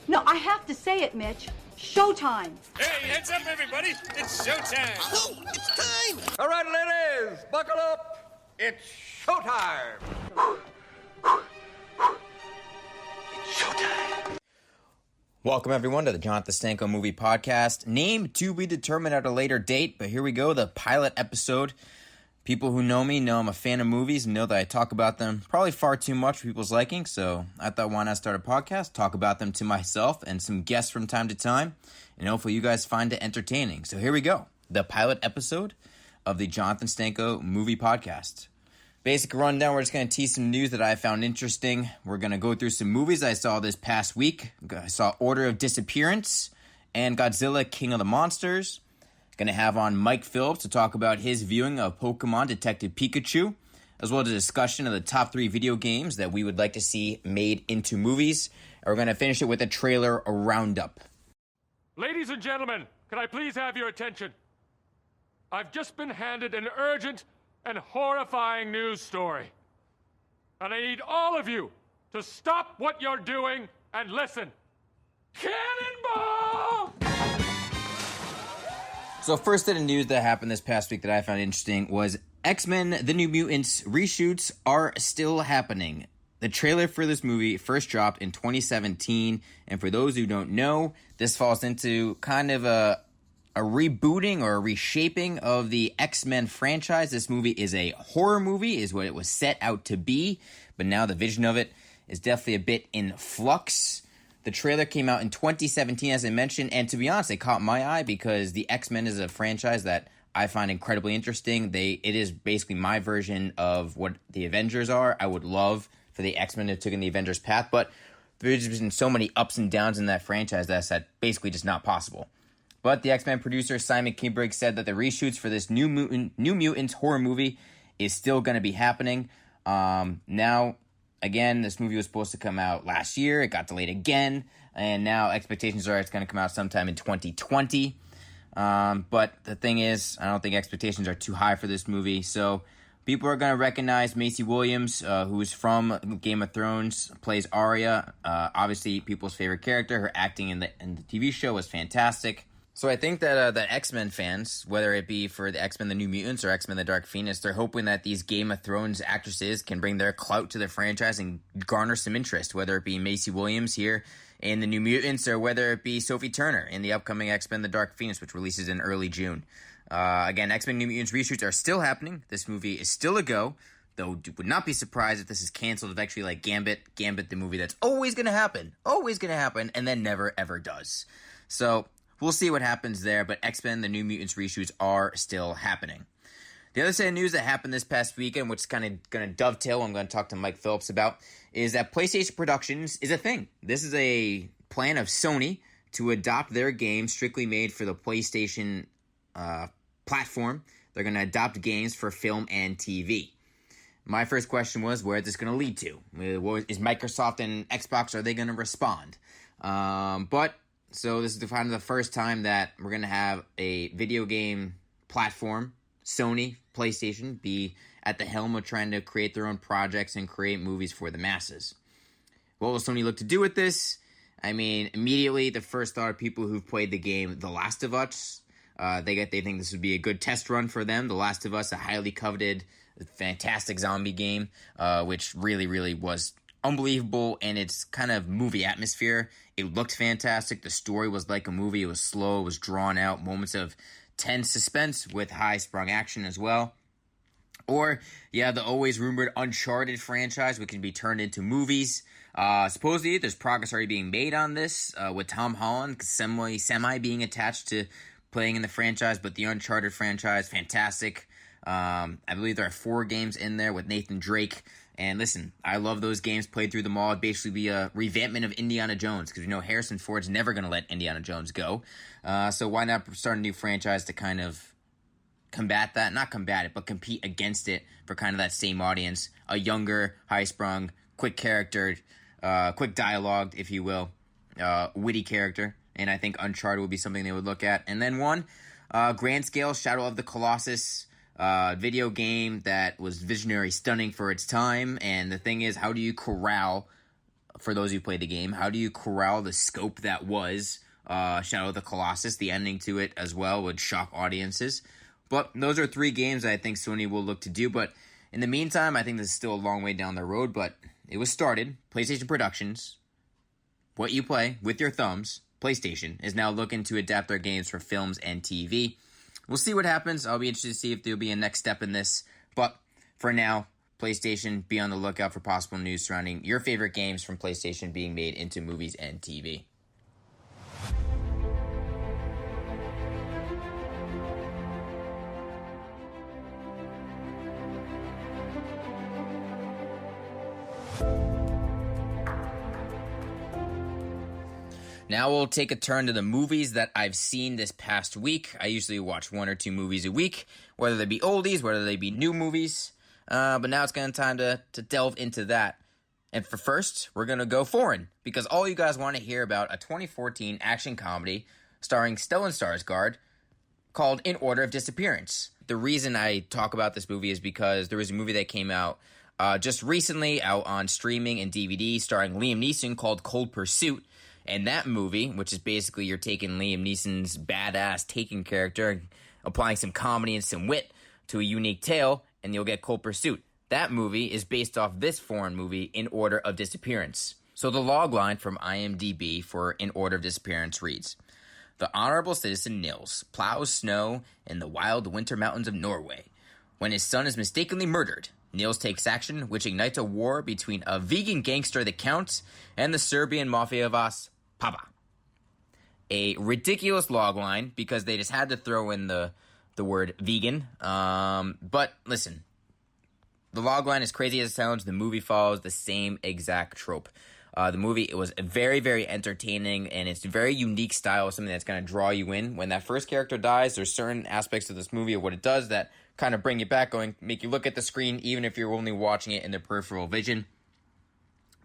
No, I have to say it, Mitch. Showtime. Hey, heads up, everybody. It's showtime. Oh, it's time. All right, ladies, buckle up. It's showtime. It's showtime. Welcome, everyone, to the Jonathan Stanko Movie Podcast. Name to be determined at a later date, but here we go, the pilot episode. People who know me know I'm a fan of movies and know that I talk about them probably far too much for people's liking, so I thought, why not start a podcast, talk about them to myself and some guests from time to time, and hopefully you guys find it entertaining. So here we go, the pilot episode of the Jonathan Stanko Movie Podcast. Basic rundown, we're just going to tease some news that I found interesting. We're going to go through some movies I saw this past week. I saw Order of Disappearance and Godzilla, King of the Monsters. Going to have on Mike Phillips to talk about his viewing of Pokemon Detective Pikachu, as well as a discussion of the top 3 video games that we would like to see made into movies. And we're going to finish it with a trailer, a roundup. Ladies and gentlemen, can I please have your attention? I've just been handed an urgent and horrifying news story. And I need all of you to stop what you're doing and listen. Cannonball! So first bit of news that happened this past week that I found interesting was X-Men The New Mutants reshoots are still happening. The trailer for this movie first dropped in 2017, and for those who don't know, this falls into kind of a rebooting or a reshaping of the X-Men franchise. This movie is a horror movie, is what it was set out to be, but now the vision of it is definitely a bit in flux. The trailer came out in 2017, as I mentioned, and to be honest, it caught my eye because the X-Men is a franchise that I find incredibly interesting. It is basically my version of what the Avengers are. I would love for the X-Men to have taken the Avengers path, but there's been so many ups and downs in that franchise that's basically just not possible. But the X-Men producer Simon Kinberg said that the reshoots for this New Mutants horror movie is still going to be happening. Now, again, this movie was supposed to come out last year. It got delayed again. And now expectations are it's going to come out sometime in 2020. But the thing is, I don't think expectations are too high for this movie. So people are going to recognize Maisie Williams, who is from Game of Thrones, plays Arya. Obviously, people's favorite character. Her acting in the TV show was fantastic. So I think that the X-Men fans, whether it be for the X-Men The New Mutants or X-Men The Dark Phoenix, they're hoping that these Game of Thrones actresses can bring their clout to the franchise and garner some interest, whether it be Maisie Williams here in The New Mutants or whether it be Sophie Turner in the upcoming X-Men The Dark Phoenix, which releases in early June. Again, X-Men New Mutants reshoots are still happening. This movie is still a go, though would not be surprised if this is canceled, if actually like Gambit, the movie that's always going to happen, and then never ever does. So we'll see what happens there, but X-Men The New Mutants reshoots are still happening. The other set of news that happened this past weekend, which is kind of going to dovetail, I'm going to talk to Mike Phillips about, is that PlayStation Productions is a thing. This is a plan of Sony to adopt their games strictly made for the PlayStation platform. They're going to adopt games for film and TV. My first question was, where is this going to lead to? Is Microsoft and Xbox, are they going to respond? So this is kind of the first time that we're going to have a video game platform, Sony, PlayStation, be at the helm of trying to create their own projects and create movies for the masses. What will Sony look to do with this? I mean, immediately the first thought of people who've played the game The Last of Us, they think this would be a good test run for them. The Last of Us, a highly coveted, fantastic zombie game, which really, really was unbelievable in its kind of movie atmosphere. It looked fantastic. The story was like a movie. It was slow. It was drawn out. Moments of tense suspense with high-sprung action as well. Or, the always rumored Uncharted franchise, which can be turned into movies. Supposedly, there's progress already being made on this, with Tom Holland semi being attached to playing in the franchise, but the Uncharted franchise, fantastic. I believe there are 4 games in there with Nathan Drake. And listen, I love those games, played through them all. It'd basically be a revampment of Indiana Jones, because we know Harrison Ford's never going to let Indiana Jones go. So why not start a new franchise to kind of combat that? Not combat it, but compete against it for kind of that same audience. A younger, high-sprung, quick-charactered, quick dialogued, if you will, witty character. And I think Uncharted would be something they would look at. And then one, grand scale, Shadow of the Colossus, video game that was visionary, stunning for its time. And the thing is, how do you corral for those who played the game. How do you corral the scope that was Shadow of the Colossus? The ending to it as well would shock audiences. But those are 3 games that I think Sony will look to do. But in the meantime, I think this is still a long way down the road. But it was started. PlayStation Productions, what you play with your thumbs, PlayStation, is now looking to adapt their games for films and TV. We'll see what happens. I'll be interested to see if there'll be a next step in this. But for now, PlayStation, be on the lookout for possible news surrounding your favorite games from PlayStation being made into movies and TV. Now we'll take a turn to the movies that I've seen this past week. I usually watch 1 or 2 movies a week, whether they be oldies, whether they be new movies. But now it's kind of time to delve into that. And for first, we're going to go foreign, because all you guys want to hear about a 2014 action comedy starring Stellan Skarsgård called In Order of Disappearance. The reason I talk about this movie is because there was a movie that came out just recently out on streaming and DVD starring Liam Neeson called Cold Pursuit. And that movie, which is basically you're taking Liam Neeson's badass Taken character and applying some comedy and some wit to a unique tale, and you'll get Cold Pursuit. That movie is based off this foreign movie, In Order of Disappearance. So the logline from IMDb for In Order of Disappearance reads, "The honorable citizen Nils plows snow in the wild winter mountains of Norway. When his son is mistakenly murdered, Nils takes action, which ignites a war between a vegan gangster, the Count, and the Serbian mafia boss, Papa." A ridiculous logline because they just had to throw in the word vegan. But listen, the logline, as crazy as it sounds, the movie follows the same exact trope. The movie, it was very, very entertaining, and it's a very unique style, something that's going to draw you in. When that first character dies, there's certain aspects of this movie of what it does that kind of bring you back, make you look at the screen, even if you're only watching it in the peripheral vision.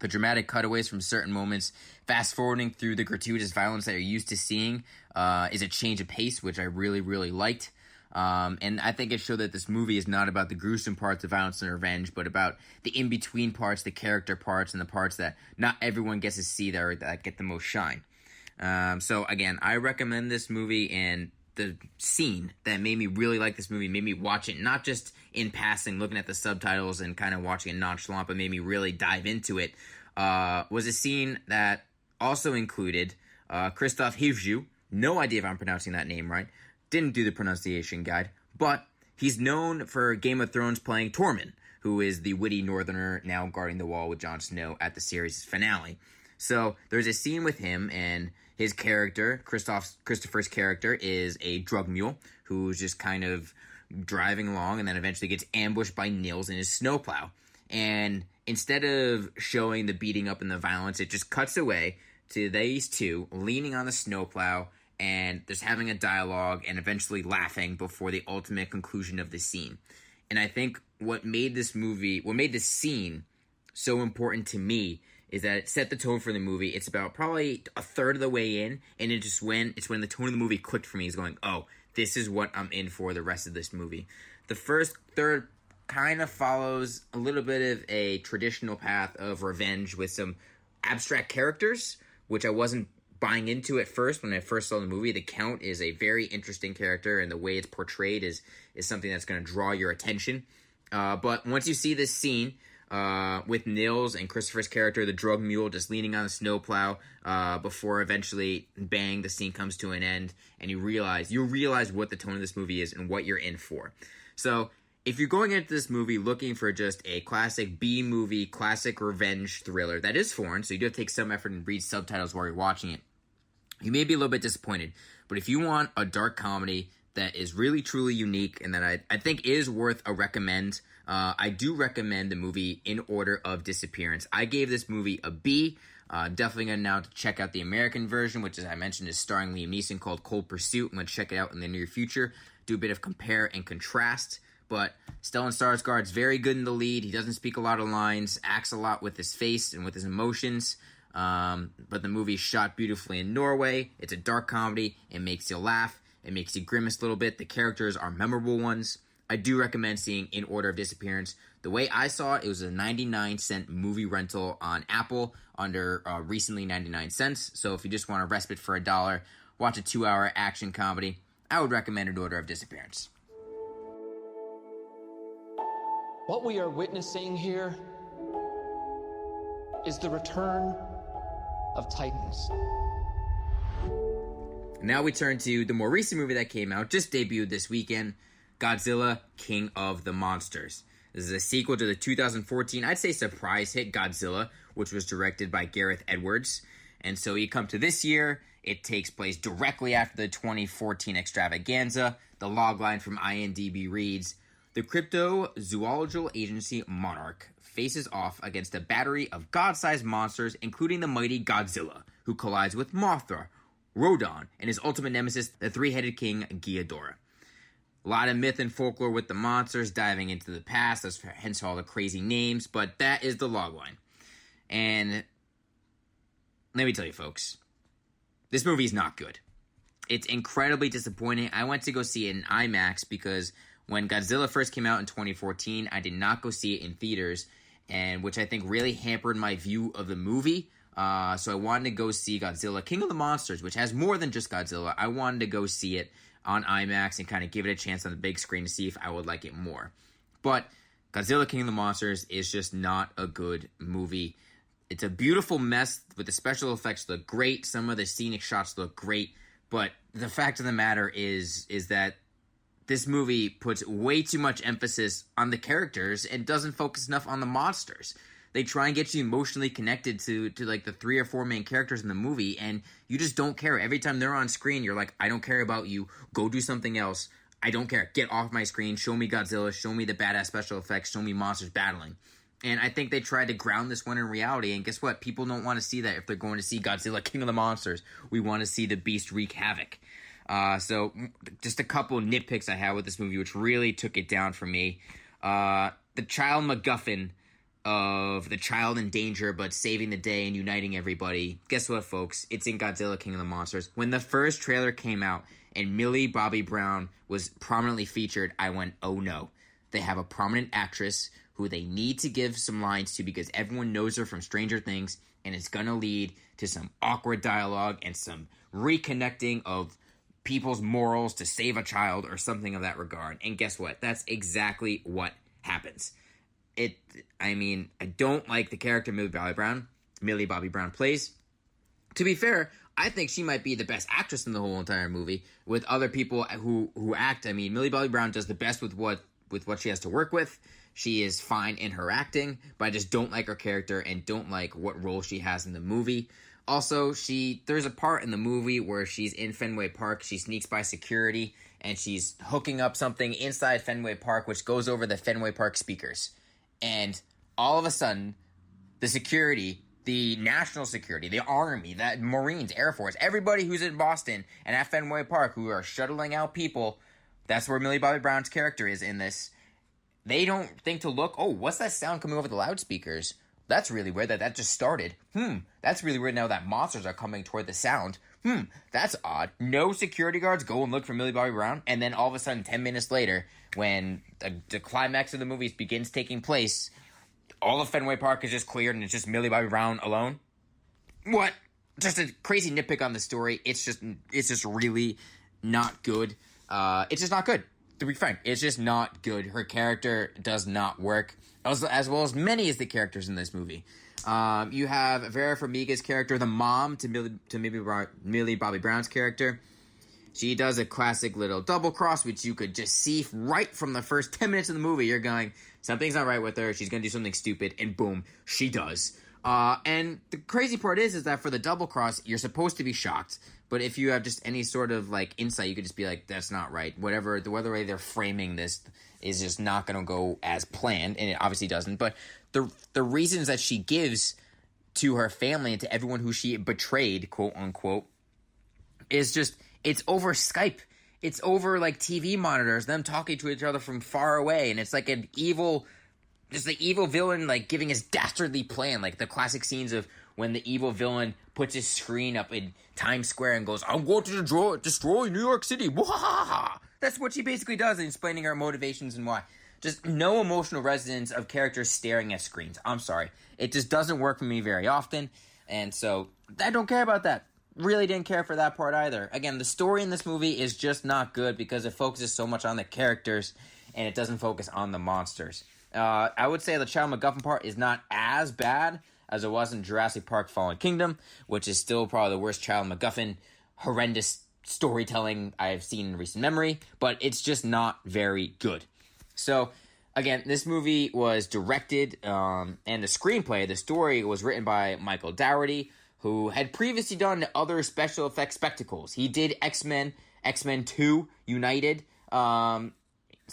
The dramatic cutaways from certain moments, fast-forwarding through the gratuitous violence that you're used to seeing, is a change of pace, which I really, really liked. And I think it showed that this movie is not about the gruesome parts of violence and revenge, but about the in-between parts, the character parts, and the parts that not everyone gets to see that get the most shine. So, again, I recommend this movie, and the scene that made me really like this movie, made me watch it, not just in passing, looking at the subtitles and kind of watching it nonchalant, but made me really dive into it, was a scene that also included Krzysztof Hivju. No idea if I'm pronouncing that name right. Didn't do the pronunciation guide, but he's known for Game of Thrones playing Tormund, who is the witty northerner now guarding the wall with Jon Snow at the series' finale. So there's a scene with him, and his character, Christopher's character, is a drug mule who's just kind of driving along and then eventually gets ambushed by Nils in his snowplow. And instead of showing the beating up and the violence, it just cuts away to these two leaning on the snowplow and just having a dialogue and eventually laughing before the ultimate conclusion of the scene. And I think what made this scene so important to me is that it set the tone for the movie. It's about probably a third of the way in, and it's when the tone of the movie clicked for me. Is going, oh, this is what I'm in for the rest of this movie. The first third kind of follows a little bit of a traditional path of revenge with some abstract characters, which I wasn't buying into at first when I first saw the movie. The Count is a very interesting character, and the way it's portrayed is something that's going to draw your attention. But once you see this scene with Nils and Christopher's character, the drug mule, just leaning on the snowplow before eventually, bang, the scene comes to an end, and you realize what the tone of this movie is and what you're in for. So if you're going into this movie looking for just a classic B-movie, classic revenge thriller that is foreign, so you do have to take some effort and read subtitles while you're watching it, you may be a little bit disappointed. But if you want a dark comedy that is really, truly unique and that I think is worth a recommend, I do recommend the movie In Order of Disappearance. I gave this movie a B. Definitely going to now check out the American version, which, as I mentioned, is starring Liam Neeson, called Cold Pursuit. I'm going to check it out in the near future, do a bit of compare and contrast. But Stellan Skarsgård's very good in the lead. He doesn't speak a lot of lines, acts a lot with his face and with his emotions. But the movie is shot beautifully in Norway. It's a dark comedy. It makes you laugh. It makes you grimace a little bit. The characters are memorable ones. I do recommend seeing In Order of Disappearance. The way I saw it, it was a 99-cent movie rental on Apple under recently 99 cents. So if you just want a respite for $1, watch a 2-hour action comedy, I would recommend In Order of Disappearance. What we are witnessing here is the return of Titans. Now we turn to the more recent movie that came out, just debuted this weekend, Godzilla, King of the Monsters. This is a sequel to the 2014, I'd say, surprise hit Godzilla, which was directed by Gareth Edwards. And so you come to this year, it takes place directly after the 2014 extravaganza. The logline from IMDb reads, "The cryptozoological agency Monarch faces off against a battery of god-sized monsters, including the mighty Godzilla, who collides with Mothra, Rodan, and his ultimate nemesis, the three-headed king Ghidorah." A lot of myth and folklore with the monsters, diving into the past, hence all the crazy names, but that is the logline. And let me tell you, folks, this movie is not good. It's incredibly disappointing. I went to go see it in IMAX because when Godzilla first came out in 2014, I did not go see it in theaters, and which I think really hampered my view of the movie. So I wanted to go see Godzilla, King of the Monsters, which has more than just Godzilla. I wanted to go see it on IMAX and kind of give it a chance on the big screen to see if I would like it more. But Godzilla, King of the Monsters is just not a good movie. It's a beautiful mess, with the special effects look great. Some of the scenic shots look great. But the fact of the matter is that this movie puts way too much emphasis on the characters and doesn't focus enough on the monsters. They try and get you emotionally connected to like the 3 or 4 main characters in the movie, and you just don't care. Every time they're on screen, you're like, I don't care about you. Go do something else. I don't care. Get off my screen. Show me Godzilla. Show me the badass special effects. Show me monsters battling. And I think they tried to ground this one in reality, and guess what? People don't want to see that if they're going to see Godzilla, King of the Monsters. We want to see the beast wreak havoc. So just a couple nitpicks I had with this movie, which really took it down for me. The child MacGuffin of the child in danger but saving the day and uniting everybody. Guess what, folks? It's in Godzilla, King of the Monsters. When the first trailer came out and Millie Bobby Brown was prominently featured, I went, oh no. They have a prominent actress who they need to give some lines to because everyone knows her from Stranger Things, and it's going to lead to some awkward dialogue and some reconnecting of people's morals to save a child or something of that regard. And guess what? That's exactly what happens. I don't like the character Millie Bobby Brown plays. To be fair, I think she might be the best actress in the whole entire movie. With other people who act, Millie Bobby Brown does the best with what she has to work with. She is fine in her acting, but I just don't like her character and don't like what role she has in the movie. Also, there's a part in the movie where she's in Fenway Park. She sneaks by security and she's hooking up something inside Fenway Park, which goes over the Fenway Park speakers. And all of a sudden, the security, the national security, the Army, the Marines, Air Force, everybody who's in Boston and at Fenway Park who are shuttling out people, that's where Millie Bobby Brown's character is in this. They don't think to look, oh, what's that sound coming over the loudspeakers? That's really weird that just started. That's really weird now that monsters are coming toward the sound. That's odd. No security guards go and look for Millie Bobby Brown, and then all of a sudden, 10 minutes later, when the climax of the movie begins taking place, all of Fenway Park is just cleared and it's just Millie Bobby Brown alone? What? Just a crazy nitpick on the story. It's just really not good. It's just not good. To be frank, it's just not good. Her character does not work, as well as many of the characters in this movie. You have Vera Farmiga's character, the mom to Millie Bobby Brown's character. She does a classic little double cross, which you could just see right from the first 10 minutes of the movie. You're going, something's not right with her. She's going to do something stupid, and boom, she does. And the crazy part is that for the double cross, you're supposed to be shocked. But if you have just any sort of insight, you could just be like, that's not right. Whatever the way they're framing this is just not going to go as planned, and it obviously doesn't. But the reasons that she gives to her family and to everyone who she betrayed, quote unquote, is just, it's over Skype. It's over TV monitors, them talking to each other from far away, and it's like an evil, just the evil villain giving his dastardly plan, the classic scenes of when the evil villain puts his screen up in Times Square and goes, "I'm going to destroy New York City." Wah! That's what she basically does in explaining her motivations and why. Just no emotional resonance of characters staring at screens. I'm sorry. It just doesn't work for me very often. And so I don't care about that. Really didn't care for that part either. Again, the story in this movie is just not good because it focuses so much on the characters and it doesn't focus on the monsters. I would say the Child MacGuffin part is not as bad as it was in Jurassic Park Fallen Kingdom, which is still probably the worst Child MacGuffin, horrendous storytelling I've seen in recent memory, but it's just not very good. So, again, this movie was directed, and the screenplay, the story, was written by Michael Dougherty, who had previously done other special effects spectacles. He did X-Men 2 United, so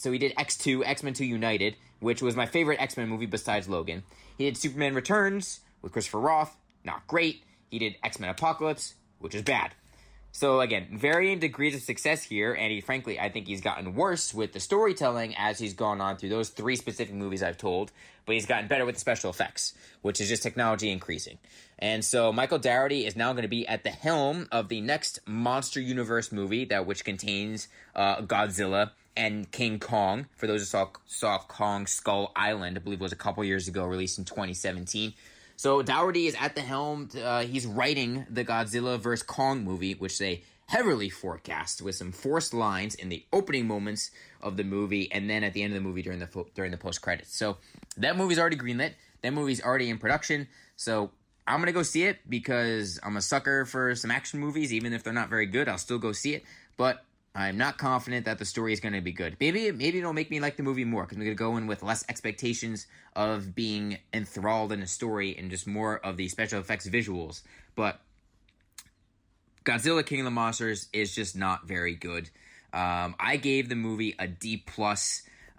he did X2, X-Men 2 United, which was my favorite X-Men movie besides Logan. He did Superman Returns with Christopher Roth, not great. He did X-Men Apocalypse, which is bad. So again, varying degrees of success here, and frankly, I think he's gotten worse with the storytelling as he's gone on through those 3 specific movies I've told, but he's gotten better with the special effects, which is just technology increasing. And so Michael Dougherty is now going to be at the helm of the next Monster Universe movie, which contains Godzilla and King Kong. For those who saw Kong Skull Island, I believe it was a couple years ago, released in 2017. So Dougherty is at the helm. He's writing the Godzilla vs. Kong movie, which they heavily forecast with some forced lines in the opening moments of the movie and then at the end of the movie during the post-credits. So that movie's already greenlit. That movie's already in production. So I'm going to go see it because I'm a sucker for some action movies. Even if they're not very good, I'll still go see it. But I'm not confident that the story is going to be good. Maybe it'll make me like the movie more because I'm going to go in with less expectations of being enthralled in a story and just more of the special effects visuals. But Godzilla King of the Monsters is just not very good. I gave the movie a D+.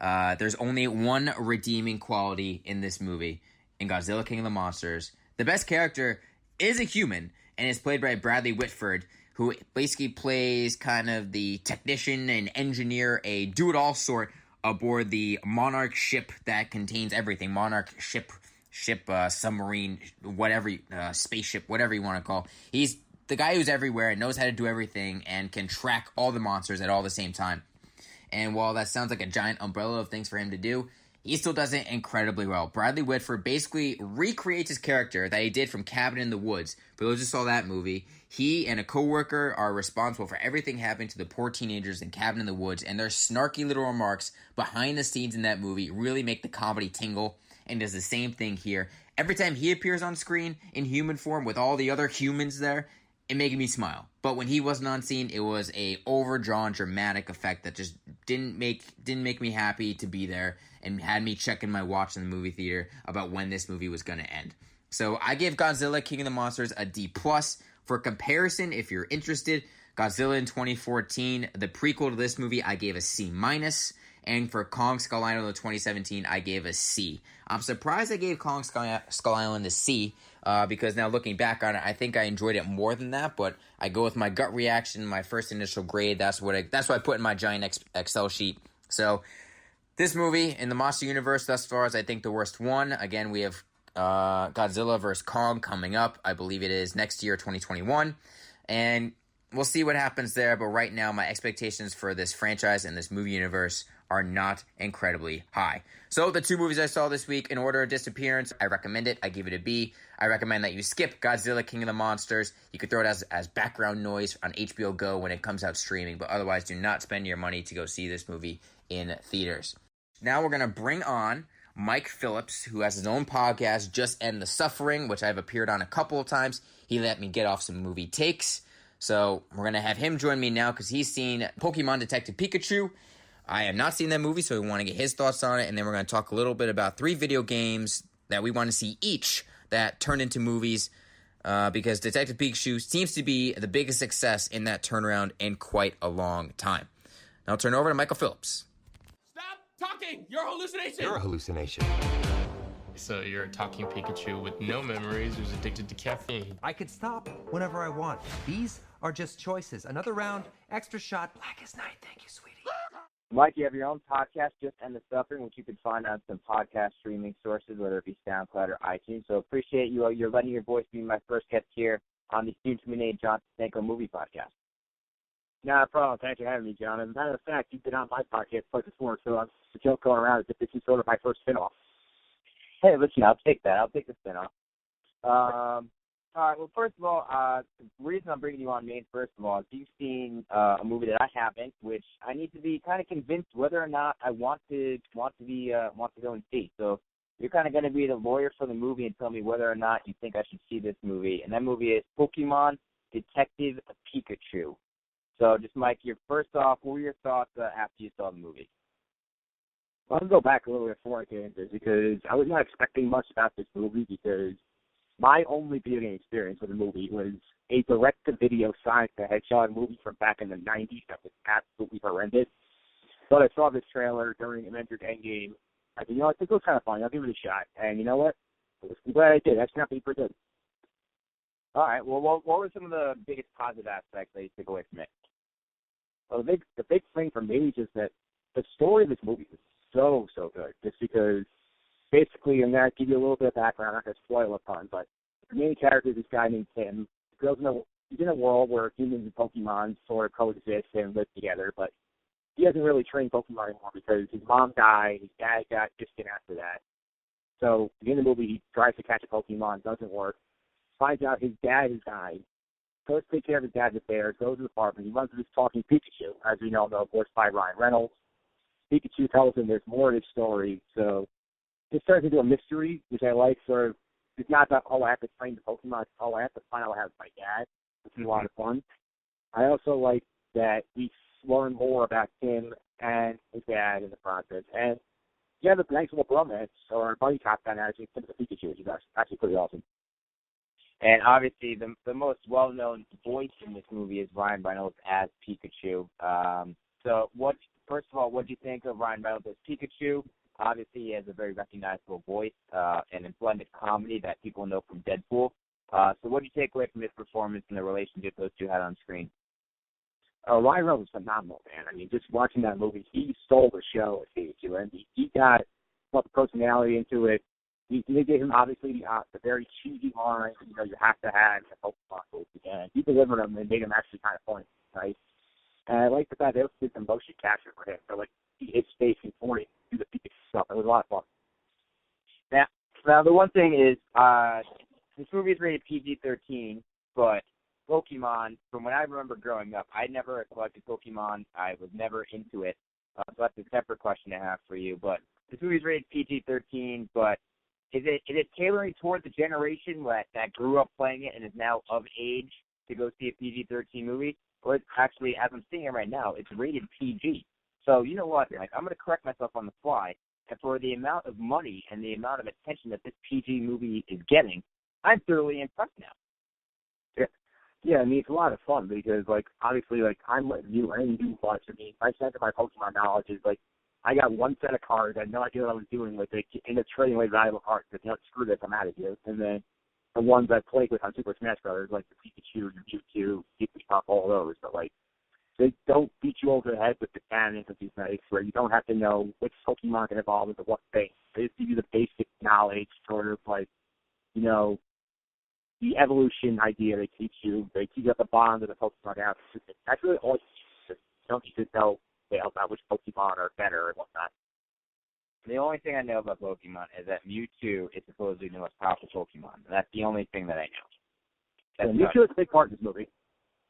There's only one redeeming quality in this movie, in Godzilla King of the Monsters. The best character is a human and is played by Bradley Whitford, who basically plays kind of the technician and engineer, a do-it-all sort aboard the Monarch ship that contains everything. Monarch ship, submarine, whatever, spaceship, whatever you want to call. He's the guy who's everywhere and knows how to do everything and can track all the monsters at all the same time. And while that sounds like a giant umbrella of things for him to do, he still does it incredibly well. Bradley Whitford basically recreates his character that he did from Cabin in the Woods. For those who saw that movie, he and a coworker are responsible for everything happening to the poor teenagers in Cabin in the Woods, and their snarky little remarks behind the scenes in that movie really make the comedy tingle, and does the same thing here. Every time he appears on screen in human form with all the other humans there, it made me smile. But when he wasn't on scene, it was a overdrawn, dramatic effect that just didn't make me happy to be there and had me checking my watch in the movie theater about when this movie was going to end. So I give Godzilla King of the Monsters a D+. For comparison, if you're interested, Godzilla in 2014, the prequel to this movie, I gave a C-. And for Kong Skull Island in 2017, I gave a C. I'm surprised I gave Kong Skull Island a C, because now looking back on it, I think I enjoyed it more than that, but I go with my gut reaction, my first initial grade. That's what I put in my giant Excel sheet. So this movie in the Monster Universe thus far is, I think, the worst one. Again, we have Godzilla vs. Kong coming up. I believe it is next year, 2021. And we'll see what happens there. But right now, my expectations for this franchise and this movie universe are not incredibly high. So the 2 movies I saw this week, In Order of Disappearance, I recommend it. I give it a B. I recommend that you skip Godzilla King of the Monsters. You could throw it as background noise on HBO Go when it comes out streaming. But otherwise, do not spend your money to go see this movie in theaters. Now we're going to bring on Mike Phillips, who has his own podcast, Just End the Suffering, which I've appeared on a couple of times. He let me get off some movie takes. So we're going to have him join me now because he's seen Pokemon Detective Pikachu. I have not seen that movie, so we want to get his thoughts on it. And then we're going to talk a little bit about 3 video games that we want to see each that turned into movies, because Detective Pikachu seems to be the biggest success in that turnaround in quite a long time. Now I'll turn it over to Michael Phillips. Talking! You're a hallucination! You're a hallucination. So you're a talking Pikachu with no memories who's addicted to caffeine. I could stop whenever I want. These are just choices. Another round, extra shot, black as night. Thank you, sweetie. Mike, you have your own podcast, Just End the Suffering, which you can find on some podcast streaming sources, whether it be SoundCloud or iTunes. So appreciate you. You're letting your voice be my first guest here on the soon-to-be-named John Stanko Movie Podcast. Not a problem. Thanks for having me, John. As a matter of fact, you've been on my podcast twice before, so I'm the joke going around is that this is sort of my first spin-off. Hey, listen, I'll take that. I'll take the spin-off. All right, well, first of all, the reason I'm bringing you on main, first of all, is you've seen a movie that I haven't, which I need to be kind of convinced whether or not I want to go and see. So you're kind of going to be the lawyer for the movie and tell me whether or not you think I should see this movie. And that movie is Pokemon Detective Pikachu. So just, Mike, first off, what were your thoughts after you saw the movie? Well, I'll go back a little bit before I get into this because I was not expecting much about this movie because my only viewing experience with the movie was a direct-to-video Sonic the Hedgehog movie from back in the 90s that was absolutely horrendous. But I saw this trailer during Avengers Endgame. I said, I think it was kind of funny. I'll give it a shot. And you know what? I'm glad I did. That's not pretty good. All right. Well, what were some of the biggest positive aspects that you took away from it? Well, the big thing for me is just that the story of this movie is so good. Just because basically, I'm going to give you a little bit of background. I'm not going to spoil a ton, but the main character is this guy named Tim. He's in a world where humans and Pokemon sort of coexist and live together, but he hasn't really trained Pokemon anymore because his mom died, his dad got distant after that. So at the end of the movie, he tries to catch a Pokemon, doesn't work, finds out his dad has died, goes to take care of his dad's affairs, goes to the park, and he runs into this talking Pikachu, as we know, voiced by Ryan Reynolds. Pikachu tells him there's more to this story, so it turns into a mystery, which I like. Sort of, it's not about, I have to train the Pokemon, it's I have to find out what happens to my dad, which is a lot of fun. I also like that we learn more about Tim and his dad in the process. And you have a nice little bromance, or buddy cop dynamic with Tim and Pikachu, which is actually pretty awesome. And obviously, the most well-known voice in this movie is Ryan Reynolds as Pikachu. So, first of all, what do you think of Ryan Reynolds as Pikachu? Obviously, he has a very recognizable voice and a blended comedy that people know from Deadpool. So what do you take away from his performance and the relationship those two had on screen? Ryan Reynolds is phenomenal, man. I mean, just watching that movie, he stole the show at Pikachu, and he got the personality into it. They gave him, obviously, the very cheesy lines, you have to have in a Pokemon movie. And he delivered them and made them actually kind of funny, right? And I like the fact that they did some motion capture for him. So, his face and for him do the Pikachu stuff. It was a lot of fun. Now the one thing is, this movie is rated PG-13, but Pokemon, from when I remember growing up, I never collected Pokemon. I was never into it. So that's a separate question I have for you. But this movie is rated PG-13, but is it tailoring toward the generation that grew up playing it and is now of age to go see a PG-13 movie? Or it's actually, as I'm seeing it right now, it's rated PG. So you know what? I'm going to correct myself on the fly. And for the amount of money and the amount of attention that this PG movie is getting, I'm thoroughly impressed now. Yeah, I mean, it's a lot of fun because, obviously, I'm letting you and you watch. I mean, my sense of my Pokemon knowledge is, I got one set of cards. I had no idea what I was doing with it. And it's trading away valuable cards. But, screw this, I'm out of here. And then the ones I played with on Super Smash Brothers, like the Pikachu, your Mewtwo, Pikachu, all those. But, they don't beat you over the head with the canons of these nights where you don't have to know which Pokemon can evolve into what thing. They just give you the basic knowledge, sort of the evolution idea they teach you. They teach you at the bond of the Pokemon out. That's really all you don't need to know about which Pokemon are better and whatnot. The only thing I know about Pokemon is that Mewtwo is supposedly the most powerful Pokemon. That's the only thing that I know. Mewtwo is a big part of this movie.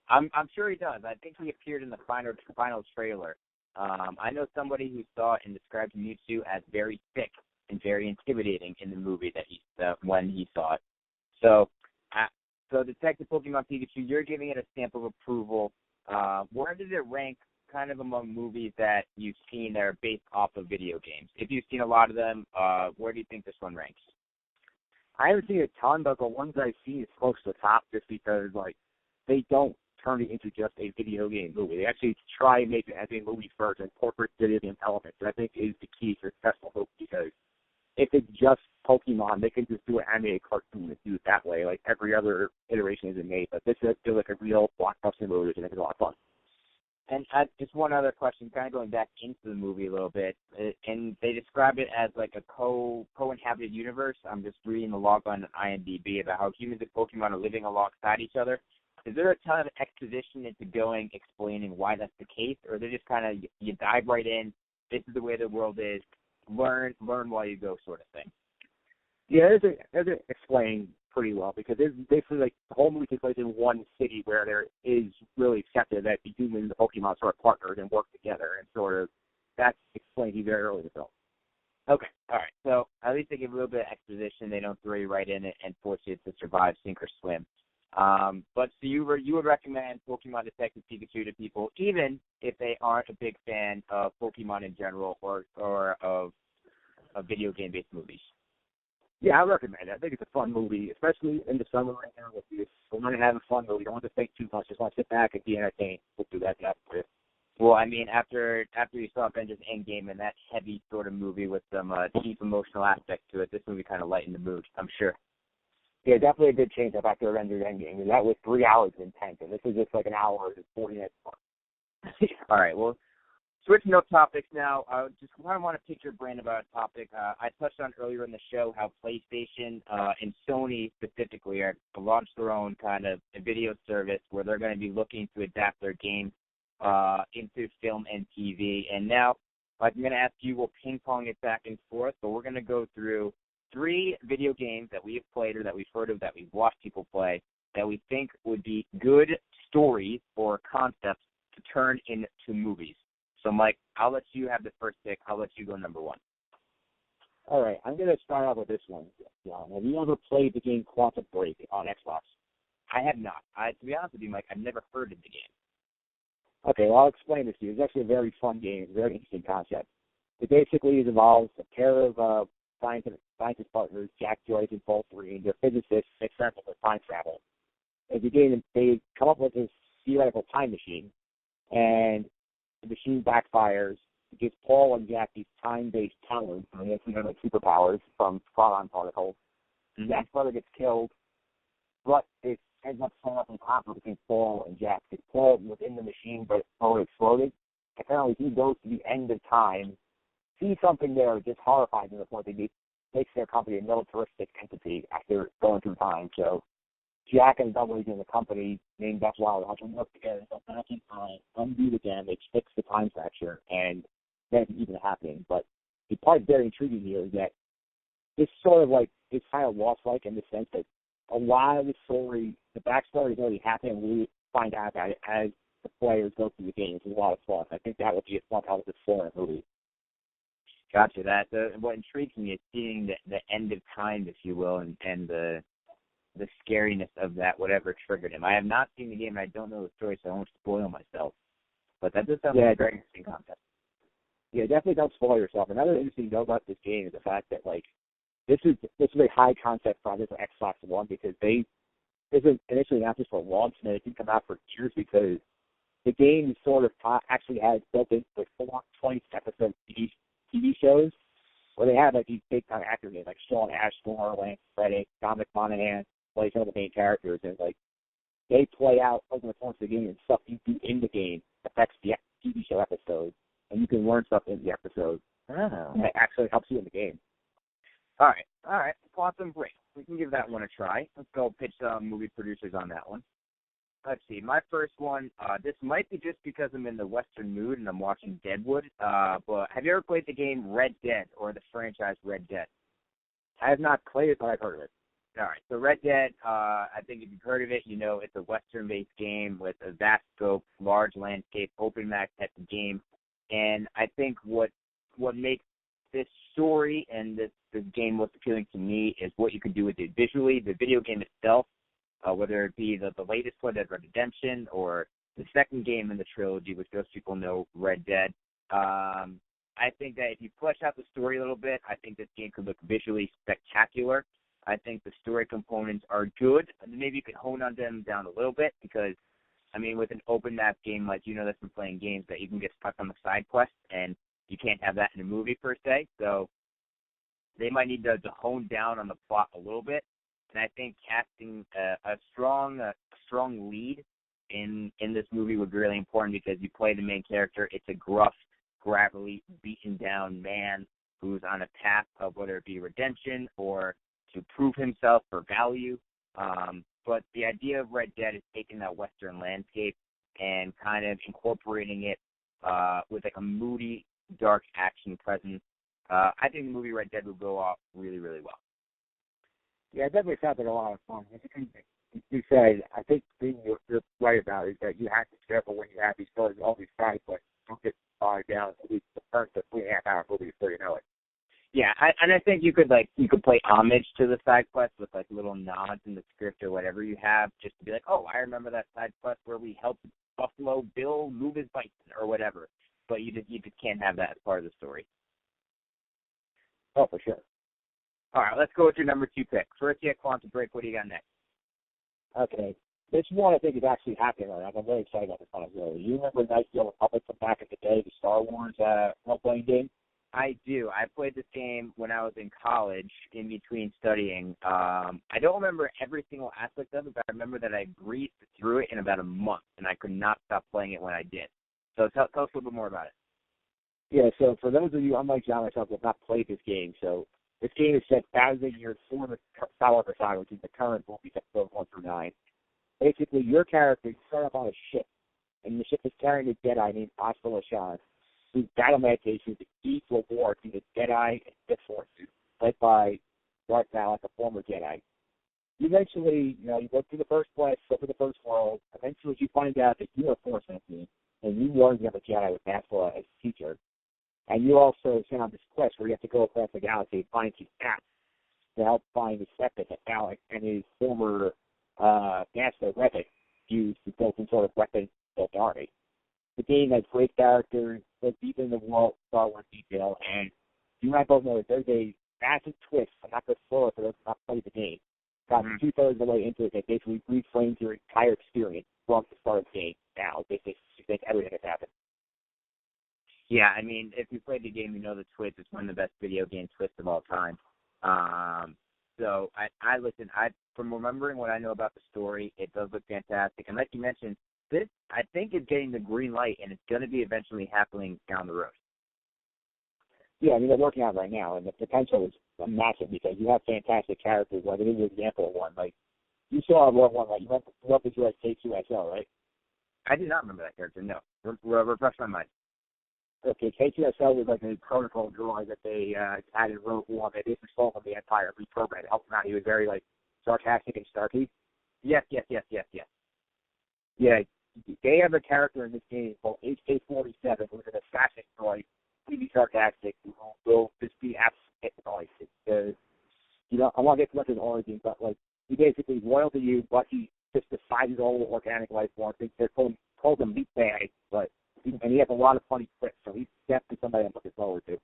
I'm sure he does. I think he appeared in the final trailer. I know somebody who saw it and described Mewtwo as very thick and very intimidating in the movie when he saw it. So Detective Pokemon Pikachu, you're giving it a stamp of approval. Where does it rank kind of among movies that you've seen that are based off of video games? If you've seen a lot of them, where do you think this one ranks? I haven't seen a ton, but the ones I've seen is close to the top just because, they don't turn it into just a video game movie. They actually try and make it as a movie first and incorporate video game elements, that I think is the key to a successful movie because if it's just Pokemon, they can just do an animated cartoon and do it that way. Every other iteration isn't made, but this feels like a real blockbuster movie, which I think is a lot of fun. And just one other question, kind of going back into the movie a little bit, and they describe it as like a co-inhabited universe. I'm just reading the log on IMDb about how humans and Pokemon are living alongside each other. Is there a ton of exposition into explaining why that's the case, or is it just kind of you dive right in, this is the way the world is, learn while you go sort of thing? Yeah, it's explained pretty well, because it's basically like the whole movie takes place in one city where there is really accepted that the humans and the Pokemon sort of partnered and work together, and sort of that's explained to you very early in the film. Okay, all right. So at least they give a little bit of exposition. They don't throw you right in it and force you to survive, sink or swim. But so you would recommend Pokemon Detective Pikachu to people, even if they aren't a big fan of Pokemon in general or of video game-based movies? Yeah, I recommend it. I think it's a fun movie, especially in the summer right now. If you want to have a fun movie, you don't want to think too much, just want to sit back and be entertained. We'll do that for you. Well, I mean, after you saw Avengers Endgame and that heavy sort of movie with some deep emotional aspects to it, this movie kind of lightened the mood, I'm sure. Yeah, definitely a good change up after Avengers Endgame. I mean, that was 3 hours intense, and this is just like an hour and 40 minutes. All right, well, switching up topics now, I just kind of want to pick your brain about a topic. I touched on earlier in the show how PlayStation and Sony specifically are to launch their own kind of video service where they're going to be looking to adapt their games into film and TV. And now, like, I'm going to ask you, we'll ping-pong it back and forth, but we're going to go through 3 video games that we have played or that we've heard of, that we've watched people play, that we think would be good stories or concepts to turn into movies. So, Mike, I'll let you have the first pick. I'll let you go number 1. All right, I'm going to start off with this one, John. Have you ever played the game Quantum Break on Xbox? I have not. To be honest with you, Mike, I've never heard of the game. Okay, well, I'll explain this to you. It's actually a very fun game. It's a very interesting concept. It basically involves a pair of scientist partners, Jack, Joyce, and Paul 3, and their physicists experiment with time travel. As a game, they come up with this theoretical time machine, and the machine backfires. It gives Paul and Jack these time-based talents, and they actually have like superpowers from proton particles. Mm-hmm. Jack's brother gets killed, but it ends up showing up in conflict between Paul and Jack. Because Paul was in the machine, but it totally exploded. Apparently, he goes to the end of time, sees something there, just horrifies him to the point that he makes their company a militaristic entity after going through time. So Jack and Double in the company named Beth Wilder have to work together to go back in time, undo the damage, fix the time fracture, and then it's even happening. But the part that's very intriguing here is that it's sort of like, it's kind of Lost-like in the sense that a lot of the story, the backstory is already happening, and we find out about it as the players go through the game. It's a lot of fun. I think that would be a fun element for a movie. Gotcha. What intrigues me is seeing the end of time, if you will, and the scariness of that, whatever triggered him. I have not seen the game, and I don't know the story, so I won't spoil myself. But that does sound like a very interesting concept. Yeah, definitely don't spoil yourself. Another interesting note about this game is the fact that, like, this is a high concept project for Xbox One, because this was initially not just for launch, and it didn't come out for years because the game sort of actually has built in like 20-episode TV shows where they have like these big time actors like Sean Ashmore, Lance Reddick, Dominic Monaghan play some of the main characters, and like they play out over the course of the game, and stuff you do in the game affects the TV show episodes, and you can learn stuff in the episodes. And it actually helps you in the game. All right. Quantum Break. We can give that one a try. Let's go pitch some movie producers on that one. Let's see. My first one, this might be just because I'm in the Western mood and I'm watching Deadwood, but have you ever played the game Red Dead or the franchise Red Dead? I have not played it, but I've heard of it. All right. So Red Dead, I think if you've heard of it, you know it's a Western-based game with a vast scope, large landscape, open map type of game. And I think what makes this story and this game most appealing to me is what you can do with it visually. The video game itself, whether it be the latest one, Red Dead Redemption, or the second game in the trilogy, which most people know, Red Dead. I think that if you flesh out the story a little bit, I think this game could look visually spectacular. I think the story components are good. Maybe you could hone on them down a little bit because, I mean, with an open map game, like, you know, that's been playing games that you can get stuck on the side quest, and you can't have that in a movie per se. So they might need to hone down on the plot a little bit. And I think casting a strong lead in this movie would be really important because you play the main character. It's a gruff, gravelly, beaten down man who's on a path of whether it be redemption or to prove himself for value. But the idea of Red Dead is taking that Western landscape and kind of incorporating it with like a moody, dark action presence. I think the movie Red Dead will go off really, really well. Yeah, it definitely sounds like a lot of fun. You said, I think the thing you're right about is that you have to be careful when you have these stories, all these side quests. Don't get bogged down to the first 3.5-hour movie before you know it. Yeah, and I think you could play homage to the side quest with like little nods in the script or whatever you have, just to be like, oh, I remember that side quest where we helped Buffalo Bill move his bison or whatever. But you just can't have that as part of the story. Oh, for sure. All right, let's go with your number 2 pick. First, you have Quantum Break. What do you got next? Okay. This one I think is actually happening right now. I'm very excited about this one as well. You remember Knights of the Old Republic from back in the day, the Star Wars role-playing game? I do. I played this game when I was in college in between studying. I don't remember every single aspect of it, but I remember that I breezed through it in about a month, and I could not stop playing it when I did. So tell us a little bit more about it. Yeah, so for those of you, unlike John and myself, who have not played this game, so this game is set 1,000 years before the Skywalker Saga, which is the current movies, episodes 1 through 9. Basically, your character, you start off on a ship, and the ship is carrying a Jedi named Oscar Lashon, whose battle meditation is the key to a war between the Jedi and Sith forces, led by Darth Malak, a former Jedi. Eventually, you go through the first quest, go through the first world. Eventually, you find out that you're a Force entity, and you learn to have a Jedi with Maslow as a teacher. And you also sent on this quest where you have to go across the galaxy and find some apps to help find the septic that Malak and his former master weapon used to build some sort of weapon built army. The game has great characters, goes deep into the world, Star Wars detail, and you and I both know that there's a massive twist. I'm not going to spoil it for those who have not played the game. Got 2/3 of the way into it that basically reframes your entire experience from the start of the game now. Basically, you think everything has happened. Yeah, I mean, if you played the game, you know the twist. It's one of the best video game twists of all time. So I listen. From remembering what I know about the story, it does look fantastic. And like you mentioned, this I think is getting the green light, and it's going to be eventually happening down the road. Yeah, I mean they're working on it right now, and the potential is massive because you have fantastic characters. Like it is an example of one. Like you saw one, like you love the US K2SO, right? I did not remember that character. No, refresh my mind. Okay, K2SO was like a protocol droid that they had in Rogue One. They basically stole from the Empire and reprogrammed to help him out. He was very sarcastic and snarky. Yes. Yeah, they have a character in this game called HK-47 who's an assassin droid, really sarcastic, who will just be absolutely hypnotized. I want to get too much of his origin, but he basically is loyal to you, but he just despises all the organic life forms. They're called him meat bags, and he has a lot of funny quips, so he's definitely somebody I'm looking forward to.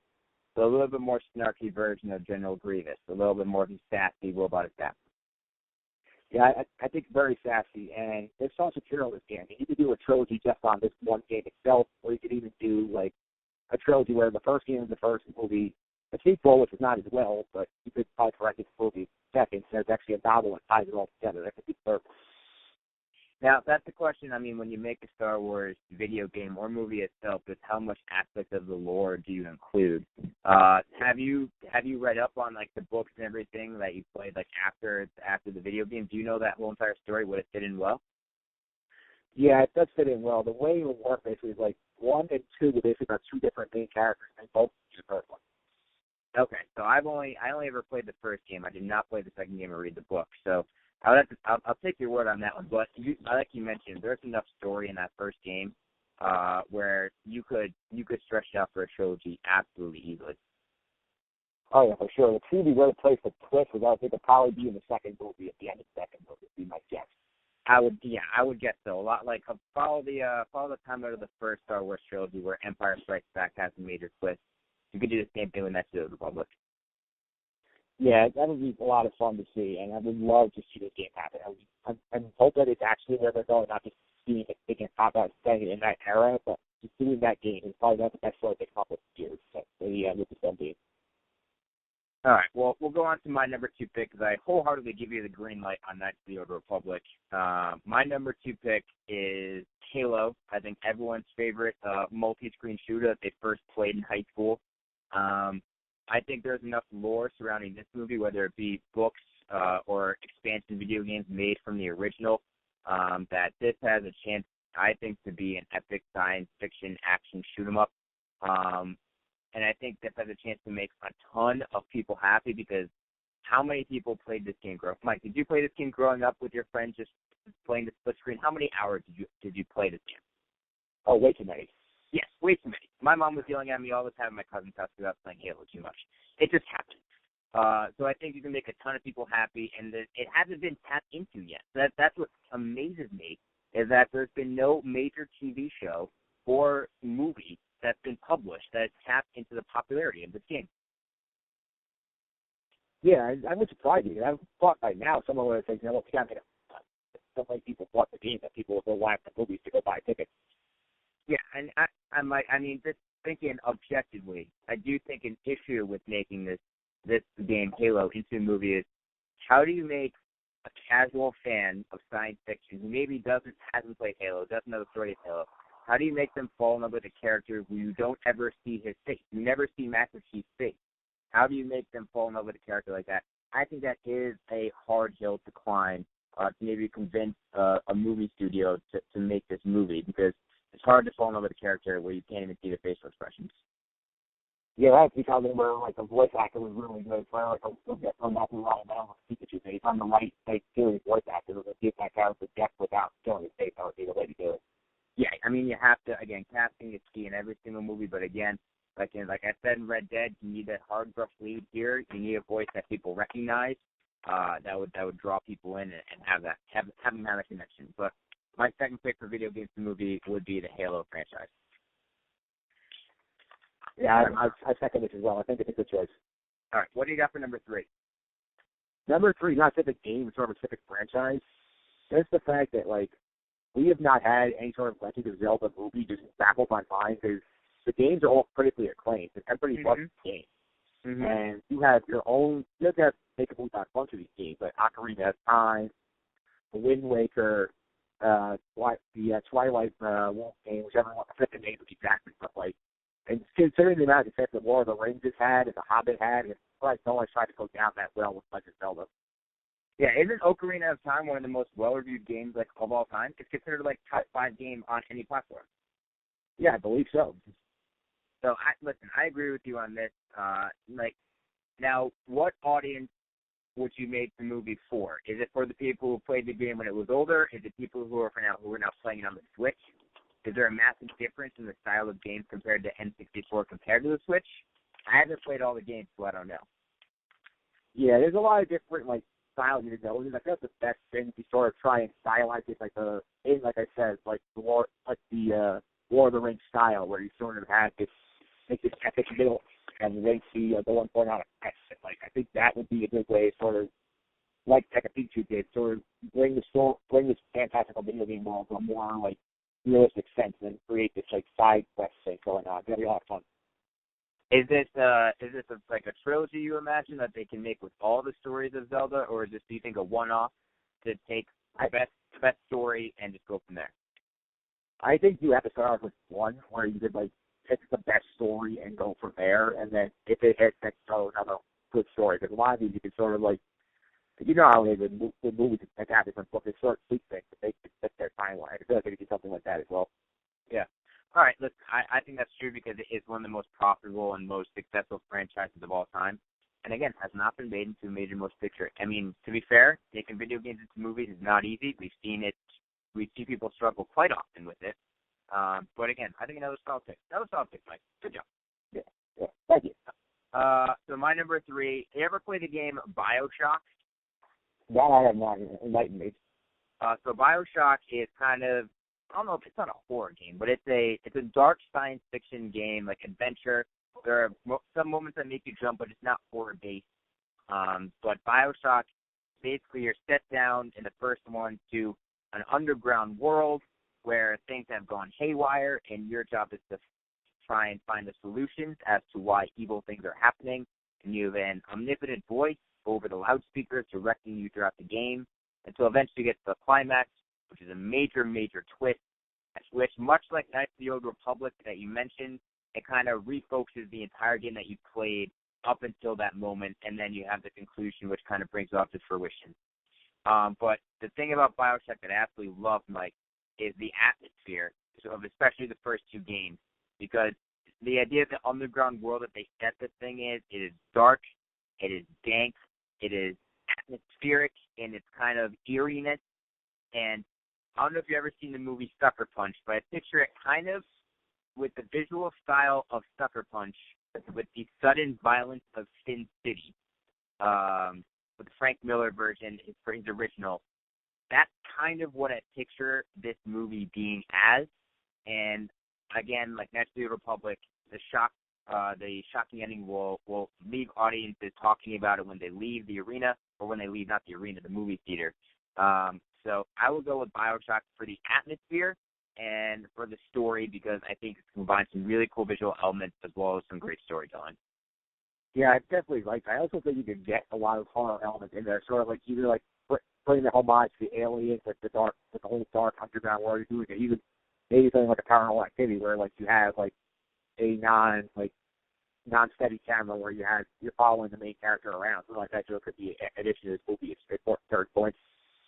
So a little bit more snarky version of General Grievous, a little bit more of his sassy robot assassin. Yeah, I think very sassy, and there's so much material in this game. You could do a trilogy just on this one game itself, or you could even do a trilogy where the first game is the first movie, a sequel, which is not as well, but you could probably correct this movie second, so there's actually a novel that ties it all together. That could be perfect. Now, that's the question. I mean, when you make a Star Wars video game or movie itself, is how much aspect of the lore do you include? Have you read up on the books and everything that you played after the video game? Do you know that whole entire story? Would it fit in well? Yeah, it does fit in well. The way it would work basically is 1 and 2 were basically about 2 different main characters, and both the first one. Okay, so I only ever played the first game. I did not play the second game or read the book. So I'll take your word on that one. But like you mentioned, there's enough story in that first game where you could stretch it out for a trilogy absolutely easily. Oh yeah, for sure. The truly where to place the twist was I think it'd probably be in the second movie at the end of the second movie. Would be my guess. I would guess so. A lot follow the timeline of the first Star Wars trilogy where Empire Strikes Back has a major twist. You could do the same thing with Knights of the Republic. Yeah, that would be a lot of fun to see, and I would love to see this game happen. I hope that it's actually where they're going, not just seeing it, they can pop out and saying it in that era, but just doing that game is probably not the best way to come up with years with the film game. All right, well, we'll go on to my number 2 pick because I wholeheartedly give you the green light on Knights of the Old Republic. My number 2 pick is Halo. I think everyone's favorite multi-screen shooter that they first played in high school. I think there's enough lore surrounding this movie, whether it be books or expansion video games made from the original, that this has a chance, I think, to be an epic science fiction action shoot-'em-up. And I think this has a chance to make a ton of people happy because how many people played this game growing up? Mike, did you play this game growing up with your friends just playing the split screen? How many hours did you play this game? Oh, way too many. Yes, way too many. My mom was yelling at me all the time at my cousin's house because I was playing Halo too much. It just happened. So I think you can make a ton of people happy, and it hasn't been tapped into yet. That's what amazes me, is that there's been no major TV show or movie that's been published that tapped into the popularity of this game. Yeah, I would surprise you. I thought by now someone would have said, well, so many people bought the game that people will go watch the movies to go buy tickets. Yeah, and I mean, just thinking objectively, I do think an issue with making this game Halo into a movie is how do you make a casual fan of science fiction who maybe hasn't played Halo, doesn't know the story of Halo, how do you make them fall in love with a character who you don't ever see his face? You never see Master Chief's face. How do you make them fall in love with a character like that? I think that is a hard hill to climb to maybe convince a movie studio to make this movie, because it's hard to fall in love with a character where you can't even see the facial expressions. Yeah, that's because the voice actor was really good. So I'll get from that to Ryan down with Pikachu. If I'm the right serious voice actor to give that character depth without showing his face, that would be the way to do it. Yeah, I mean, you have to, again, casting is key in every single movie, but again, like I said in Red Dead, you need that hard, gruff lead here. You need a voice that people recognize, that would draw people in and have them have a connection. But my second pick for video games movie would be the Halo franchise. Yeah, I second this as well. I think it's a good choice. All right, what do you got for number 3? Number 3, not a specific game, it's sort of a specific franchise. Just the fact that, we have not had any sort of Legend of Zelda movie just baffles my mind, because the games are all critically acclaimed. Everybody loves the game. Mm-hmm. And you have your own, you have to make a movie about a bunch of these games, like Ocarina of Time, The Wind Waker, the Twilight Wolf game, which everyone, I forget the names exactly, but and considering the amount of success that Lord of the Rings has had, and The Hobbit had, it's like no one's tried to go down that well with Legend of Zelda. Yeah, isn't Ocarina of Time one of the most well-reviewed games of all time? It's considered top 5 game on any platform. Yeah, I believe so. So, listen, I agree with you on this. Now, what audience would you make the movie for? Is it for the people who played the game when it was older? Is it people who are now playing it on the Switch? Is there a massive difference in the style of games compared to N64 compared to the Switch? I haven't played all the games, so I don't know. Yeah, there's a lot of different styles you know. I feel like the best thing to sort of try and stylize it like I said, the Lord of the Rings style, where you sort of have this epic middle and then see the one point on a quest. I think that would be a good way to sort of, like Pikachu did, sort of bring this fantastical video game world to a more realistic sense, and create this side quest thing going on. It's gonna be a lot of fun. Is this a trilogy you imagine that they can make with all the stories of Zelda, or is this, do you think, a one-off to take the best story and just go from there? I think you have to start off with one where you could pick the best story and go from there, and then if it hits, then go another good story. Because a lot of these you can sort of you know how the movies have different books, they sort of tweak things to make it fit their timeline. I feel like they could do something like that as well. Yeah. All right, look, I think that's true because it is one of the most profitable and most successful franchises of all time. And again, has not been made into a major motion picture. I mean, to be fair, making video games into movies is not easy. We've seen people struggle quite often with it. But again, I think another solid pick. Mike. Good job. Yeah. Thank you. So my number 3, you ever play the game BioShock? That I have not. Enlightened me. So BioShock is kind of, I don't know if it's not a horror game, but it's a dark science fiction game, adventure. There are some moments that make you jump, but it's not horror-based. But BioShock, basically you're set down in the first one to an underground world where things have gone haywire, and your job is to try and find the solutions as to why evil things are happening. and you have an omnipotent voice over the loudspeakers directing you throughout the game until eventually you get to the climax, which is a major, major twist, which, much like Knights of the Old Republic that you mentioned, it kind of refocuses the entire game that you played up until that moment, and then you have the conclusion, which kind of brings it off to fruition. But the thing about BioShock that I absolutely love, Mike, is the atmosphere of especially the first two games, because the idea of the underground world that they set this thing is, it is dark, it is dank, it is atmospheric in its kind of eeriness, and I don't know if you've ever seen the movie Sucker Punch, but I picture it kind of with the visual style of Sucker Punch, with the sudden violence of Sin City, with the Frank Miller version for his original. That's kind of what I picture this movie being as. And again, like Knights of the Republic, the shocking ending will leave audiences talking about it when they leave the arena, or when they leave, not the arena, the movie theater. So I will go with BioShock for the atmosphere and for the story, because I think it combines some really cool visual elements as well as some great storytelling. Yeah, I definitely like that. I also think you can get a lot of horror elements in there, sort of like either like putting the homage to the aliens, like the whole dark underground world you're doing it. Even maybe something like a paranormal activity where like you have like a non-steady camera where you're following the main character around. Something like that. So it could be an addition to this movie. It's important third point.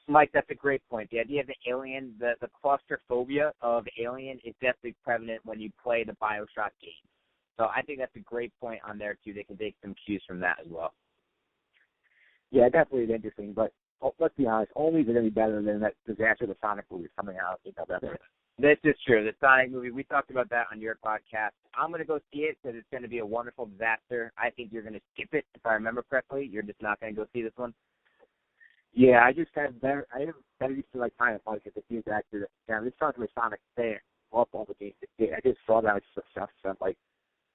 Mike, that's a great point. The idea of the alien, the claustrophobia of Alien is definitely prevalent when you play the BioShock game. So I think that's a great point on there, too. They can take some cues from that as well. Yeah, definitely interesting. But let's be honest, only is going to be better than that disaster the Sonic movie coming out in November. This is true. The Sonic movie, we talked about that on your podcast. I'm going to go see it because it's going to be a wonderful disaster. I think you're going to skip it, if I remember correctly. You're just not going to go see this one. Yeah, I just had better. I am better used to like kind of like the few actors. Yeah, this sounds like Sonic fan. Love all the games. I just saw that stuff. So I'm like,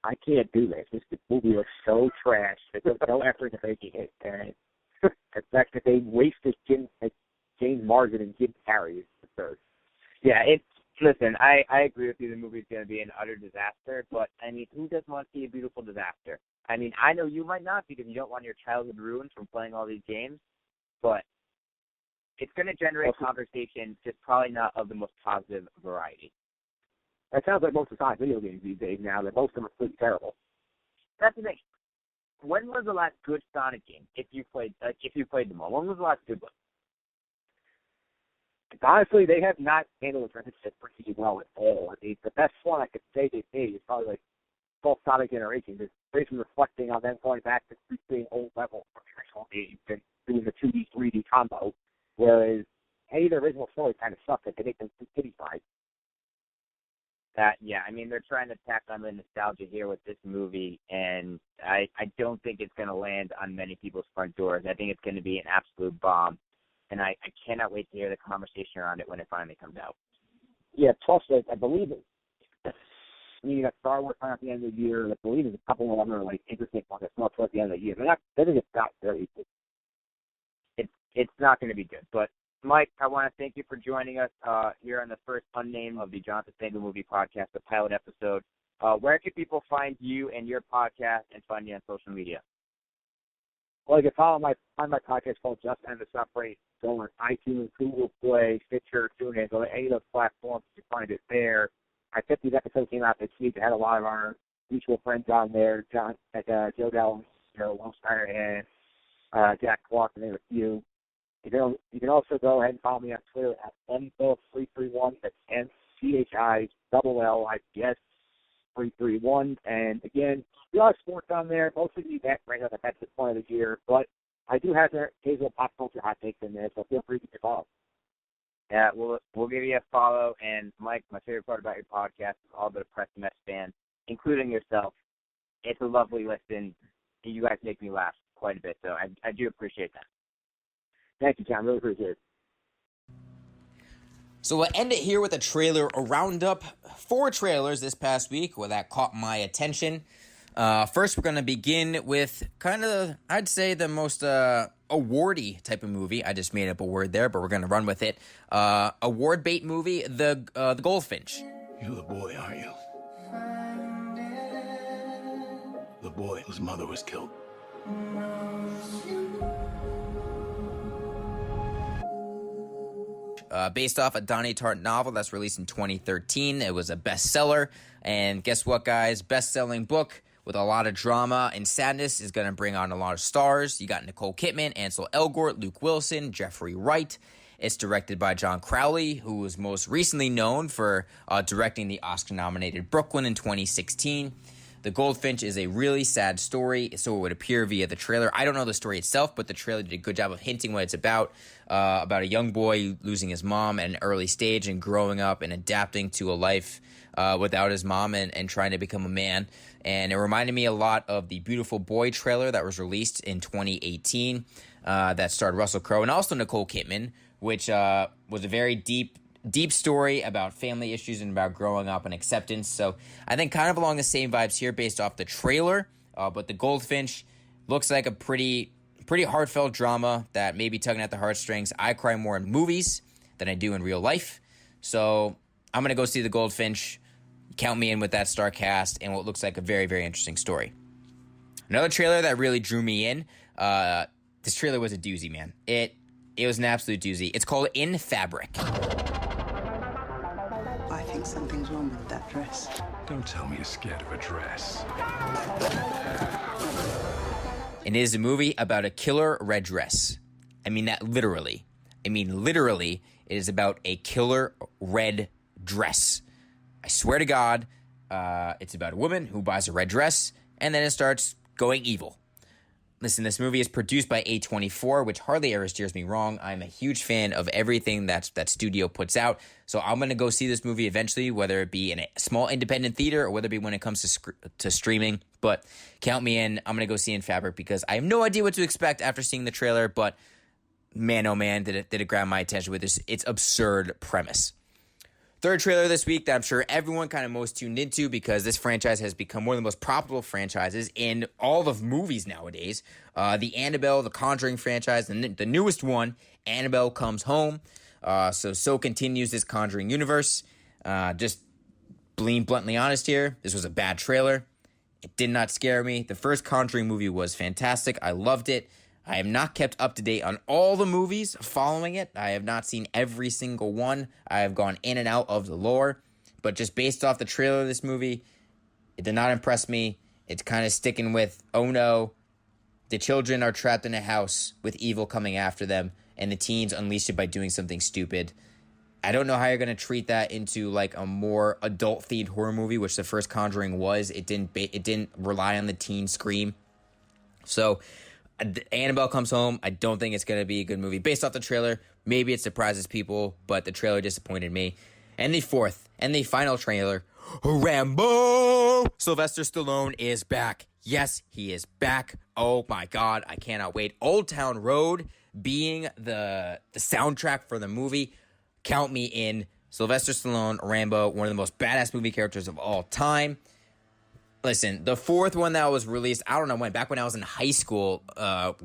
I can't do this. This movie was so trash. There's no effort in making it, and the fact that they wasted James Marsden and Jim Carrey is the third. Yeah, listen. I agree with you. The movie's going to be an utter disaster. But I mean, who doesn't want to see a beautiful disaster? I mean, I know you might not, because you don't want your childhood ruined from playing all these games. But it's going to generate conversation, just probably not of the most positive variety. That sounds like most of Sonic video games these days now, that most of them are pretty terrible. That's the thing. When was the last good Sonic game, if you played them all? When was the last good one? Honestly, they have not handled the transition pretty well at all. I mean, the best one I could say they made is probably like both Sonic generations. It's basically reflecting on them going back to recreating old levels from the original games and doing the 2D, 3D combo, whereas any of the original stories kind of suck that they make them kiddified. Yeah, I mean, they're trying to tack on the nostalgia here with this movie, and I don't think it's going to land on many people's front doors. I think it's going to be an absolute bomb, and I cannot wait to hear the conversation around it when it finally comes out. Yeah, plus, I believe it. You got Star Wars coming at the end of the year. I believe there's a couple of other like interesting ones that's not towards the end of the year. They didn't get very good. It's not going to be good. But, Mike, I want to thank you for joining us here on the first unnamed of the Jonathan Stanko Movie Podcast, the pilot episode. Where can people find you and your podcast and find you on social media? Well, you can follow my podcast called Just End the Suffering. Go on iTunes, Google Play, Stitcher, TuneIn. Go to any of those platforms. You can find it there. Our 50th episode came out this week. I had a lot of our mutual friends on there, Joe Dell, Will Steiner, and Jack Clark, and there were a few. You can also go ahead and follow me on Twitter at mphillips331. That's MCHILLIPS331. And again, a lot of sports on there. Mostly the event right now. That's the point of the year. But I do have the occasional pop culture hot takes in there, so feel free to get involved. Yeah, we'll give you a follow. And Mike, my favorite part about your podcast is all the Press Mess fans, including yourself. It's a lovely listen. You guys make me laugh quite a bit, so I do appreciate that. Thank you, John. Really appreciate it. So we'll end it here with a trailer, a roundup. 4 trailers this past week that caught my attention. First, we're going to begin with kind of, I'd say, the most award-y type of movie. I just made up a word there, but we're going to run with it. Award bait movie, The Goldfinch. You're the boy, aren't you? The boy whose mother was killed. Based off a Donnie Tart novel that's released in 2013. It was a bestseller. And guess what, guys? Best-selling book with a lot of drama and sadness is going to bring on a lot of stars. You got Nicole Kidman, Ansel Elgort, Luke Wilson, Jeffrey Wright. It's directed by John Crowley, who was most recently known for directing the Oscar-nominated Brooklyn in 2016. The Goldfinch is a really sad story, so it would appear via the trailer. I don't know the story itself, but the trailer did a good job of hinting what it's about a young boy losing his mom at an early stage and growing up and adapting to a life without his mom and trying to become a man. And it reminded me a lot of the Beautiful Boy trailer that was released in 2018 that starred Russell Crowe and also Nicole Kidman, which was a very deep story about family issues and about growing up and acceptance. So I think kind of along the same vibes here based off the trailer, but The Goldfinch looks like a pretty heartfelt drama that may be tugging at the heartstrings. I cry more in movies than I do in real life. So I'm going to go see The Goldfinch. Count me in with that star cast and what looks like a very, very interesting story. Another trailer that really drew me in, this trailer was a doozy, man. It was an absolute doozy. It's called In Fabric. I think something's wrong with that dress. Don't tell me you're scared of a dress. It is a movie about a killer red dress. I mean that literally. Literally, it is about a killer red dress. I swear to God, it's about a woman who buys a red dress, and then it starts going evil. Listen, this movie is produced by A24, which hardly ever steers me wrong. I'm a huge fan of everything that studio puts out. So I'm going to go see this movie eventually, whether it be in a small independent theater or whether it be when it comes to streaming. But count me in. I'm going to go see In Fabric because I have no idea what to expect after seeing the trailer. But man, oh man, did it grab my attention with this. It's absurd premise. Third trailer this week that I'm sure everyone kind of most tuned into because this franchise has become one of the most profitable franchises in all of movies nowadays. The Annabelle, the Conjuring franchise, and the newest one, Annabelle Comes Home. So continues this Conjuring universe. Just being bluntly honest here, this was a bad trailer. It did not scare me. The first Conjuring movie was fantastic. I loved it. I have not kept up to date on all the movies following it. I have not seen every single one. I have gone in and out of the lore. But just based off the trailer of this movie, it did not impress me. It's kind of sticking with, oh no, the children are trapped in a house with evil coming after them, and the teens unleash it by doing something stupid. I don't know how you're going to treat that into like a more adult-themed horror movie, which the first Conjuring was. It didn't rely on the teen scream. So Annabelle Comes Home, I don't think it's going to be a good movie. Based off the trailer, maybe it surprises people, but the trailer disappointed me. And the fourth and the final trailer, Rambo! Sylvester Stallone is back. Yes, he is back. Oh my God, I cannot wait. Old Town Road being the soundtrack for the movie. Count me in. Sylvester Stallone, Rambo, one of the most badass movie characters of all time. Listen, the fourth one that was released, I don't know when, back when I was in high school,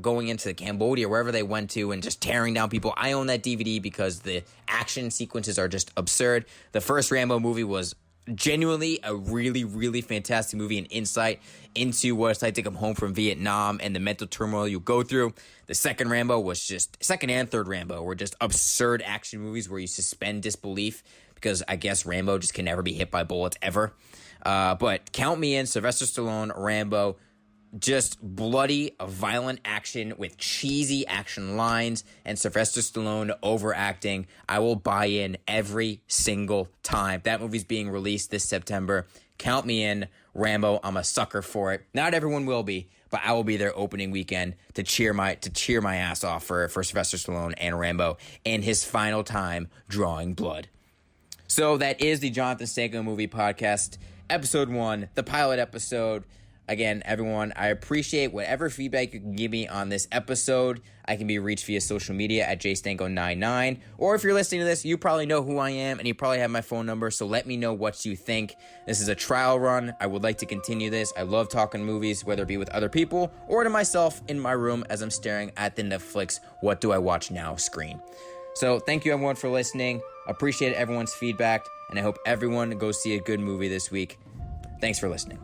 going into Cambodia, wherever they went to, and just tearing down people. I own that DVD because the action sequences are just absurd. The first Rambo movie was genuinely a really, really fantastic movie and insight into what it's like to come home from Vietnam and the mental turmoil you go through. The second Rambo was just, second and third Rambo were just absurd action movies where you suspend disbelief because I guess Rambo just can never be hit by bullets ever. But count me in. Sylvester Stallone, Rambo, just bloody, violent action with cheesy action lines and Sylvester Stallone overacting. I will buy in every single time. That movie's being released this September. Count me in. Rambo, I'm a sucker for it. Not everyone will be, but I will be there opening weekend to cheer my ass off for Sylvester Stallone and Rambo in his final time drawing blood. So that is the Jonathan Stanko Movie Podcast. Episode 1, the pilot episode. Again, everyone, I appreciate whatever feedback you can give me on this episode. I can be reached via social media at jstanko99. Or if you're listening to this, you probably know who I am and you probably have my phone number, so let me know what you think. This is a trial run. I would like to continue this. I love talking movies, whether it be with other people or to myself in my room as I'm staring at the Netflix "What Do I Watch Now" screen. So thank you, everyone, for listening. Appreciate everyone's feedback, and I hope everyone goes see a good movie this week. Thanks for listening.